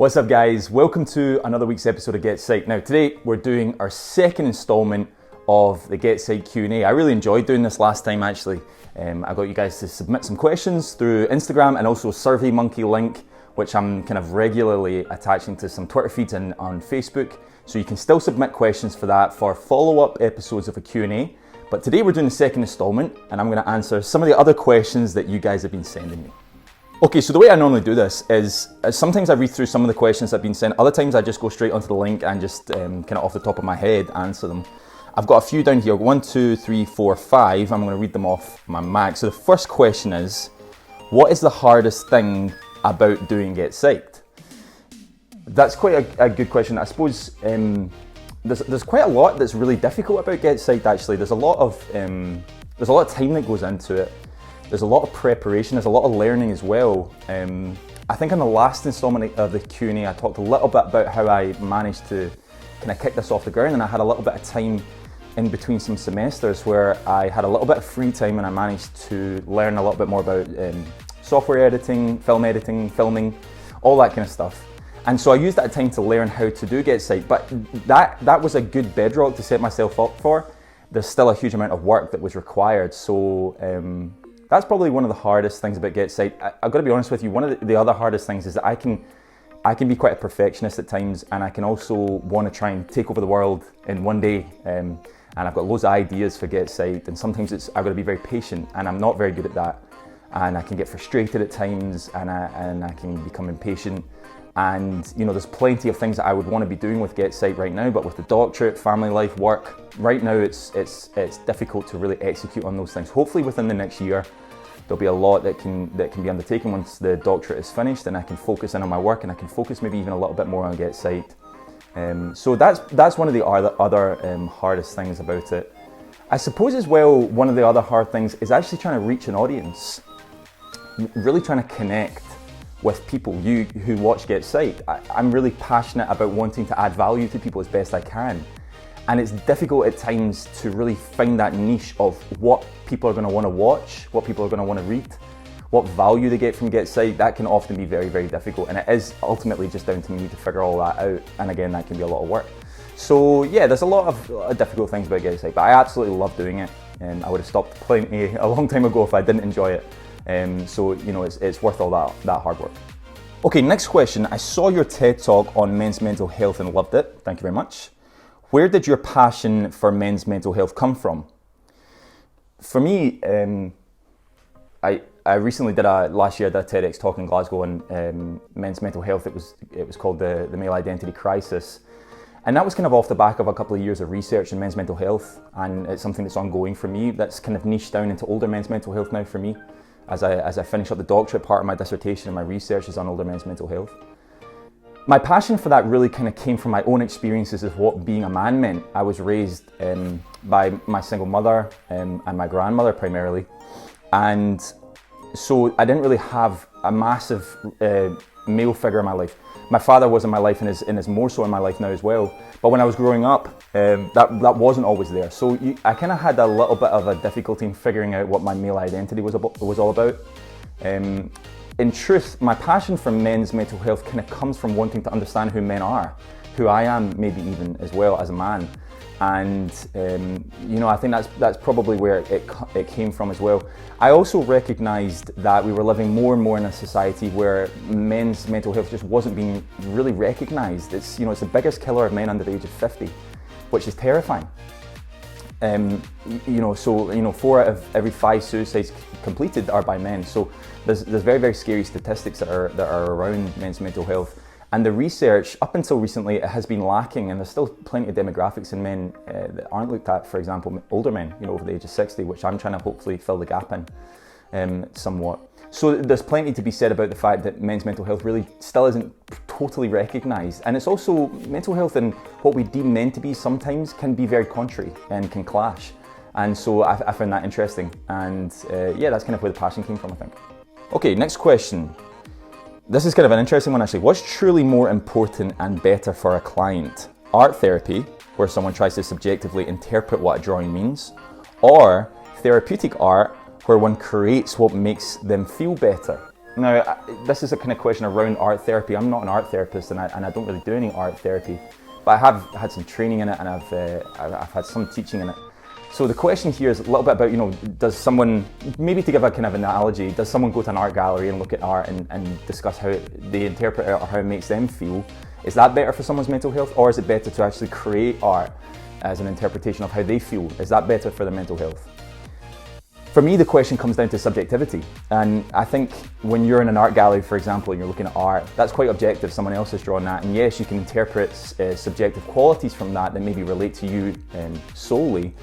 What's up guys, welcome to another week's episode of GetPsyched. Now today we're doing our second installment of the GetPsyched Q&A. I really enjoyed doing this last time actually. I got you guys to submit some questions through Instagram and also SurveyMonkey link, which I'm kind of regularly attaching to some Twitter feeds and on Facebook. So you can still submit questions for that for follow-up episodes of a Q&A. But today we're doing the second installment and I'm going to answer some of the other questions that you guys have been sending me. Okay, so the way I normally do this is sometimes I read through some of the questions that have been sent, other times I just go straight onto the link and just kind of off the top of my head answer them. I've got a few down here, 1, 2, 3, 4, 5, I'm going to read them off my Mac. So the first question is, what is the hardest thing about doing GetPsyched? That's quite a good question. I suppose there's quite a lot that's really difficult about GetPsyched actually. There's a lot of time that goes into it. There's a lot of preparation, there's a lot of learning as well. I think on the last installment of the Q&A, I talked a little bit about how I managed to kind of kick this off the ground, and I had a little bit of time in between some semesters where I had a little bit of free time and I managed to learn a little bit more about software editing, filming, all that kind of stuff. And so I used that time to learn how to do GetPsyched, but that was a good bedrock to set myself up for. There's still a huge amount of work that was required, so that's probably one of the hardest things about GetPsyched. I've got to be honest with you, one of the other hardest things is that I can be quite a perfectionist at times, and I can also want to try and take over the world in one day. And I've got loads of ideas for GetPsyched, and sometimes I've got to be very patient, and I'm not very good at that. And I can get frustrated at times, and I can become impatient. And you know, there's plenty of things that I would want to be doing with GetPsyched right now, but with the doctorate, family life, work, right now it's difficult to really execute on those things. Hopefully within the next year, there'll be a lot that can be undertaken once the doctorate is finished, and I can focus in on my work, and I can focus maybe even a little bit more on GetPsyched. So that's one of the other hardest things about it. I suppose as well, one of the other hard things is actually trying to reach an audience, really trying to connect with people who watch GetPsyched. I'm really passionate about wanting to add value to people as best I can. And it's difficult at times to really find that niche of what people are going to want to watch, what people are going to want to read, what value they get from GetPsyched. That can often be very, very difficult. And it is ultimately just down to me to figure all that out. And again, that can be a lot of work. So yeah, there's a lot of difficult things about GetPsyched, but I absolutely love doing it. And I would have stopped plenty a long time ago if I didn't enjoy it. So you know, it's worth all that hard work. Okay, next question. I saw your TED Talk on men's mental health and loved it. Thank you very much. Where did your passion for men's mental health come from? For me, I recently last year I did a TEDx talk in Glasgow on men's mental health. It was called the male identity crisis. And that was kind of off the back of a couple of years of research in men's mental health, and it's something that's ongoing for me. That's kind of niched down into older men's mental health now for me. As I finish up the doctorate part of my dissertation and my research is on older men's mental health. My passion for that really kind of came from my own experiences of what being a man meant. I was raised by my single mother and my grandmother primarily. And so I didn't really have a massive male figure in my life. My father was in my life and is more so in my life now as well. But when I was growing up, that wasn't always there. So I kind of had a little bit of a difficulty in figuring out what my male identity was all about. In truth, my passion for men's mental health kind of comes from wanting to understand who men are, who I am maybe even as well as a man. And you know, I think that's probably where it came from as well. I also recognised that we were living more and more in a society where men's mental health just wasn't being really recognised. It's the biggest killer of men under the age of 50, which is terrifying. So 4 out of every 5 suicides completed are by men. So there's very, very scary statistics that are around men's mental health. And the research, up until recently, it has been lacking, and there's still plenty of demographics in men that aren't looked at. For example, older men, over the age of 60, which I'm trying to hopefully fill the gap in somewhat. So there's plenty to be said about the fact that men's mental health really still isn't totally recognised. And it's also, mental health and what we deem men to be sometimes can be very contrary and can clash. And so I found that interesting. And yeah, that's kind of where the passion came from, I think. Okay, next question. This is kind of an interesting one actually. What's truly more important and better for a client? Art therapy, where someone tries to subjectively interpret what a drawing means, or therapeutic art, where one creates what makes them feel better? Now, this is a kind of question around art therapy. I'm not an art therapist, and I don't really do any art therapy, but I have had some training in it, and I've had some teaching in it. So the question here is a little bit about, does someone, maybe to give a kind of analogy, does someone go to an art gallery and look at art and discuss how they interpret it or how it makes them feel? Is that better for someone's mental health, or is it better to actually create art as an interpretation of how they feel? Is that better for their mental health? For me, the question comes down to subjectivity. And I think when you're in an art gallery, for example, and you're looking at art, that's quite objective. Someone else has drawn that. And yes, you can interpret subjective qualities from that maybe relate to you solely.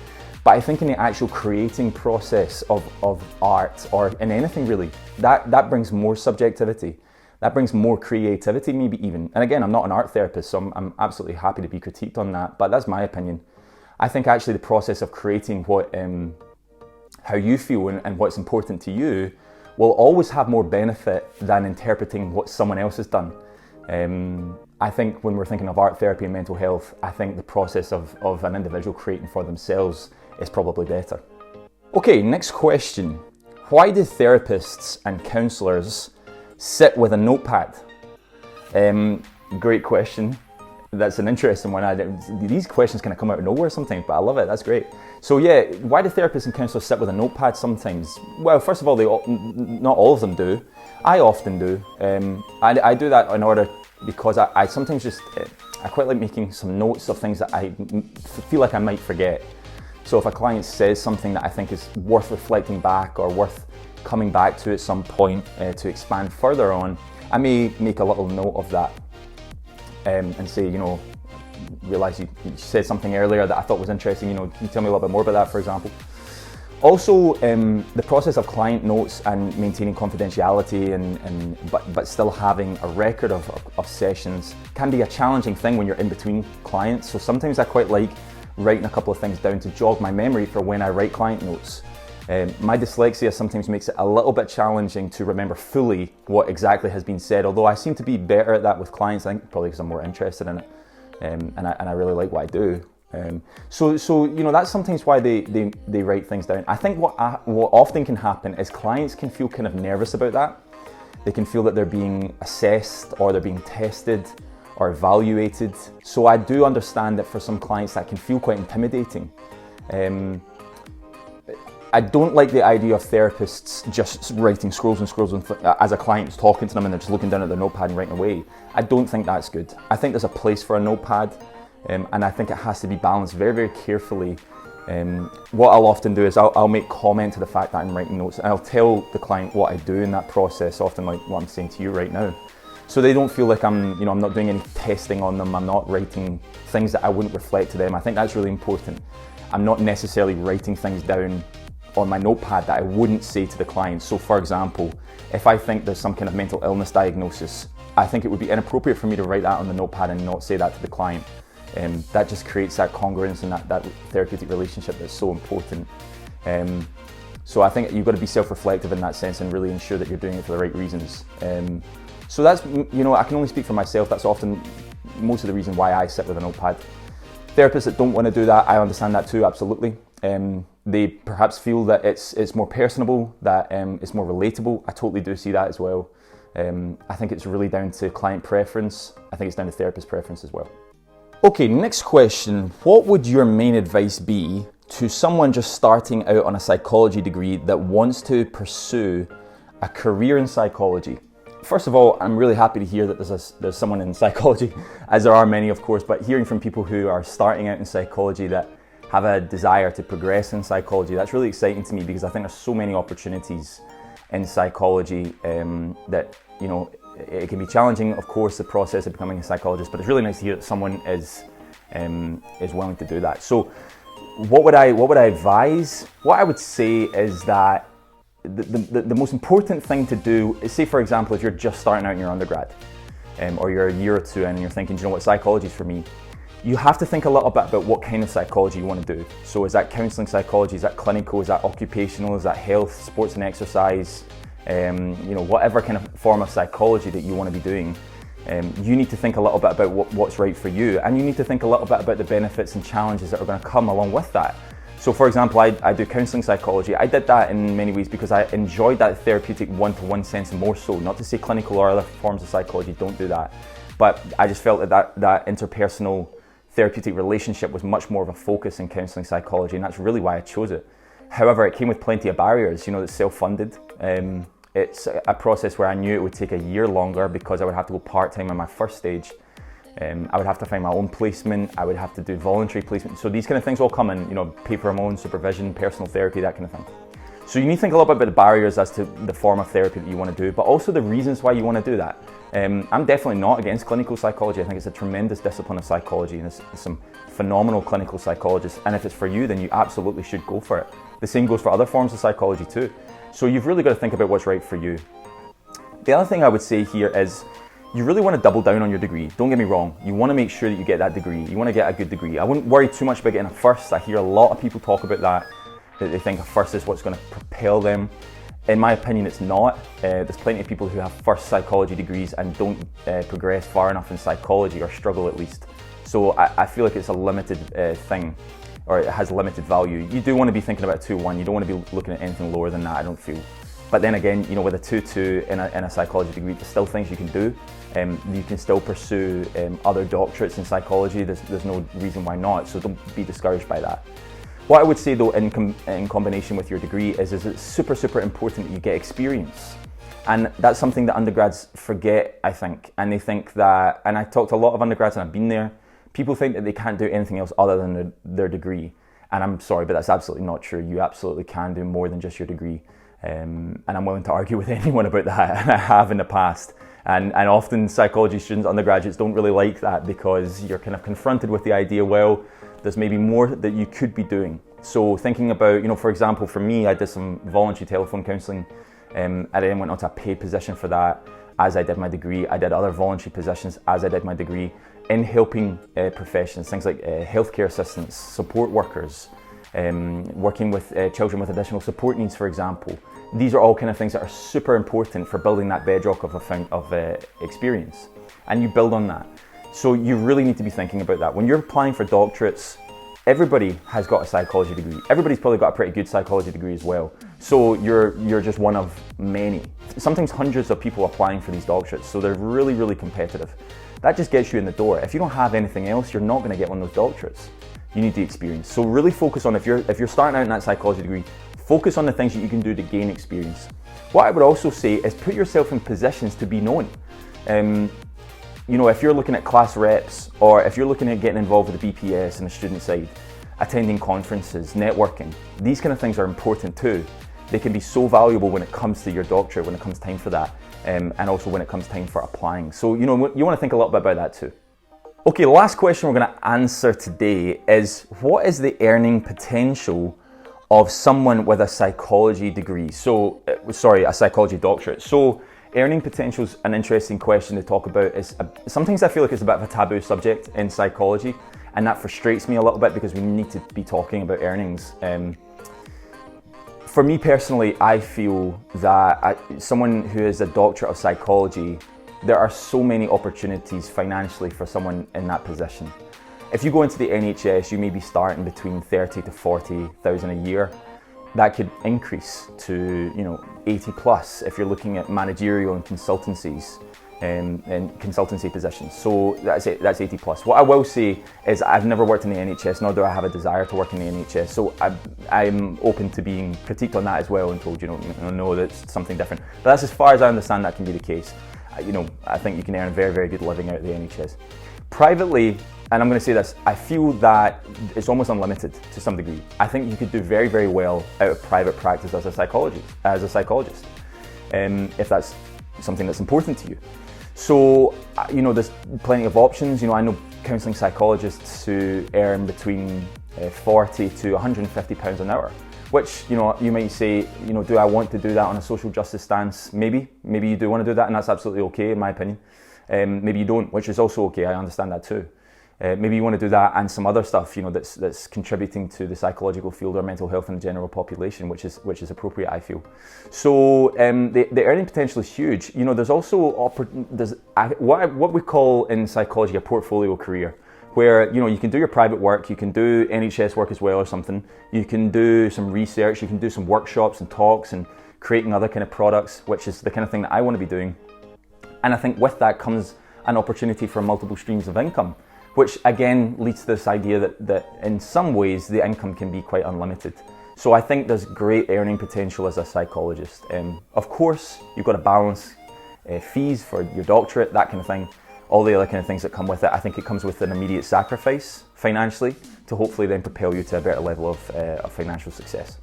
But I think in the actual creating process of art, or in anything really, that brings more subjectivity. That brings more creativity, maybe even. And again, I'm not an art therapist, so I'm absolutely happy to be critiqued on that, but that's my opinion. I think actually the process of creating how you feel and what's important to you will always have more benefit than interpreting what someone else has done. I think when we're thinking of art therapy and mental health, I think the process of an individual creating for themselves is probably better. Okay, next question. Why do therapists and counsellors sit with a notepad? Great question. That's an interesting one. These questions kind of come out of nowhere sometimes, but I love it. That's great. So yeah, why do therapists and counsellors sit with a notepad sometimes? Well, first of all, not all of them do. I often do. I do that in order because I sometimes I quite like making some notes of things that I feel like I might forget. So if a client says something that I think is worth reflecting back or worth coming back to at some point to expand further on, I may make a little note of that and say, realise you said something earlier that I thought was interesting, can you tell me a little bit more about that, for example? Also, the process of client notes and maintaining confidentiality but still having a record of sessions can be a challenging thing when you're in between clients. So sometimes I quite like writing a couple of things down to jog my memory for when I write client notes. My dyslexia sometimes makes it a little bit challenging to remember fully what exactly has been said, although I seem to be better at that with clients, I think probably because I'm more interested in it, and I really like what I do. So that's sometimes why they write things down. I think what often can happen is clients can feel kind of nervous about that. They can feel that they're being assessed or they're being tested or evaluated. So I do understand that for some clients that can feel quite intimidating. I don't like the idea of therapists just writing scrolls and scrolls as a client is talking to them and they're just looking down at their notepad and writing away. I don't think that's good. I think there's a place for a notepad, and I think it has to be balanced very, very carefully. What I'll often do is I'll make comment to the fact that I'm writing notes, and I'll tell the client what I do in that process, often like what I'm saying to you right now. So they don't feel like I'm not doing any testing on them, I'm not writing things that I wouldn't reflect to them. I think that's really important. I'm not necessarily writing things down on my notepad that I wouldn't say to the client. So for example, if I think there's some kind of mental illness diagnosis, I think it would be inappropriate for me to write that on the notepad and not say that to the client. That just creates that congruence and that therapeutic relationship that's so important. So I think you've got to be self-reflective in that sense and really ensure that you're doing it for the right reasons. So that's, I can only speak for myself. That's often most of the reason why I sit with a notepad. Therapists that don't want to do that, I understand that too, absolutely. They perhaps feel that it's more personable, that it's more relatable. I totally do see that as well. I think it's really down to client preference. I think it's down to therapist preference as well. Okay, next question. What would your main advice be to someone just starting out on a psychology degree that wants to pursue a career in psychology? First of all, I'm really happy to hear that there's someone in psychology, as there are many, of course, but hearing from people who are starting out in psychology that have a desire to progress in psychology, that's really exciting to me because I think there's so many opportunities in psychology that, it can be challenging, of course, the process of becoming a psychologist, but it's really nice to hear that someone is willing to do that. So what would I advise? What I would say is that the most important thing to do is, say for example, if you're just starting out in your undergrad or you're a year or two in and you're thinking, psychology is for me, you have to think a little bit about what kind of psychology you want to do. So is that counselling psychology, is that clinical, is that occupational, is that health, sports and exercise, whatever kind of form of psychology that you want to be doing. You need to think a little bit about what's right for you, and you need to think a little bit about the benefits and challenges that are going to come along with that. So for example, I do counselling psychology. I did that in many ways because I enjoyed that therapeutic one-to-one sense more so. Not to say clinical or other forms of psychology don't do that, but I just felt that interpersonal therapeutic relationship was much more of a focus in counselling psychology, and that's really why I chose it. However, it came with plenty of barriers. It's self-funded. It's a process where I knew it would take a year longer because I would have to go part-time on my first stage. I would have to find my own placement. I would have to do voluntary placement. So these kind of things all come in, pay for my own supervision, personal therapy, that kind of thing. So you need to think a little bit about the barriers as to the form of therapy that you want to do, but also the reasons why you want to do that. I'm definitely not against clinical psychology. I think it's a tremendous discipline of psychology, and there's some phenomenal clinical psychologists. And if it's for you, then you absolutely should go for it. The same goes for other forms of psychology too. So you've really got to think about what's right for you. The other thing I would say here is, you really want to double down on your degree. Don't get me wrong, you want to make sure that you get that degree. You want to get a good degree. I wouldn't worry too much about getting a first. I hear a lot of people talk about that they think a first is what's going to propel them. In my opinion, it's not. There's plenty of people who have first psychology degrees and don't progress far enough in psychology, or struggle at least. So I feel like it's a limited thing, or it has limited value. You do want to be thinking about 2-1. You don't want to be looking at anything lower than that, I don't feel. But then again, with a 2-2 in a psychology degree, there's still things you can do. You can still pursue other doctorates in psychology. There's no reason why not, so don't be discouraged by that. What I would say though, in combination with your degree, is it's super, super important that you get experience. And that's something that undergrads forget, I think. And they think that, and I talked to a lot of undergrads and I've been there, people think that they can't do anything else other than their degree. And I'm sorry, but that's absolutely not true. You absolutely can do more than just your degree. And I'm willing to argue with anyone about that, and I have in the past. And often psychology students, undergraduates, don't really like that, because you're kind of confronted with the idea, well, there's maybe more that you could be doing. So thinking about, for example, for me, I did some voluntary telephone counselling, and then went on to a paid position for that as I did my degree. I did other voluntary positions as I did my degree in helping professions, things like healthcare assistants, support workers, working with children with additional support needs, for example. These are all kind of things that are super important for building that bedrock of experience, and you build on that. So you really need to be thinking about that. When you're applying for doctorates, everybody has got a psychology degree. Everybody's probably got a pretty good psychology degree as well. So you're just one of many. Sometimes hundreds of people applying for these doctorates, so they're really, really competitive. That just gets you in the door. If you don't have anything else, you're not going to get one of those doctorates. You need the experience. So really focus on, if you're starting out in that psychology degree, focus on the things that you can do to gain experience. What I would also say is put yourself in positions to be known. If you're looking at class reps, or if you're looking at getting involved with the BPS and the student side, attending conferences, networking, these kind of things are important too. They can be so valuable when it comes to your doctorate, when it comes time for that, and also when it comes time for applying. So you want to think a little bit about that too. Okay, the last question we're going to answer today is, what is the earning potential of someone with a psychology degree? A psychology doctorate. So earning potential is an interesting question to talk about. Sometimes I feel like it's a bit of a taboo subject in psychology, and that frustrates me a little bit because we need to be talking about earnings. For me personally, I feel that someone who is a doctorate of psychology, there are so many opportunities financially for someone in that position. If you go into the NHS, you may be starting between 30 to 40,000 a year. That could increase to 80 plus if you're looking at managerial and consultancies and consultancy positions. So that's 80 plus. What I will say is, I've never worked in the NHS, nor do I have a desire to work in the NHS. So I'm open to being critiqued on that as well, and told no, that's something different. But that's as far as I understand that can be the case. I think you can earn a very, very good living out of the NHS. Privately, and I'm going to say this, I feel that it's almost unlimited to some degree. I think you could do very, very well out of private practice as a psychologist, if that's something that's important to you. So, there's plenty of options. I know counselling psychologists who earn between 40 to 150 pounds an hour, which, you might say, do I want to do that on a social justice stance? Maybe you do want to do that, and that's absolutely okay in my opinion. Maybe you don't, which is also okay. I understand that too. Maybe you want to do that and some other stuff, that's contributing to the psychological field or mental health in the general population, which is appropriate, I feel. So the earning potential is huge. There's also what we call in psychology a portfolio career, where you can do your private work, you can do NHS work as well or something, you can do some research, you can do some workshops and talks and creating other kind of products, which is the kind of thing that I want to be doing. And I think with that comes an opportunity for multiple streams of income, which again leads to this idea that in some ways the income can be quite unlimited. So I think there's great earning potential as a psychologist. Of course, you've got to balance fees for your doctorate, that kind of thing, all the other kind of things that come with it. I think it comes with an immediate sacrifice financially to hopefully then propel you to a better level of financial success.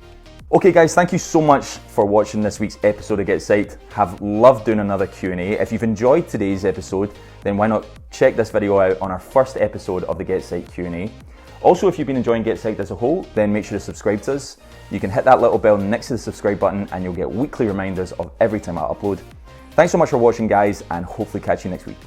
Okay guys, thank you so much for watching this week's episode of GetPsyched. Have loved doing another Q&A. If you've enjoyed today's episode, then why not check this video out on our first episode of the GetPsyched Q&A. Also, if you've been enjoying GetPsyched as a whole, then make sure to subscribe to us. You can hit that little bell next to the subscribe button and you'll get weekly reminders of every time I upload. Thanks so much for watching guys, and hopefully catch you next week.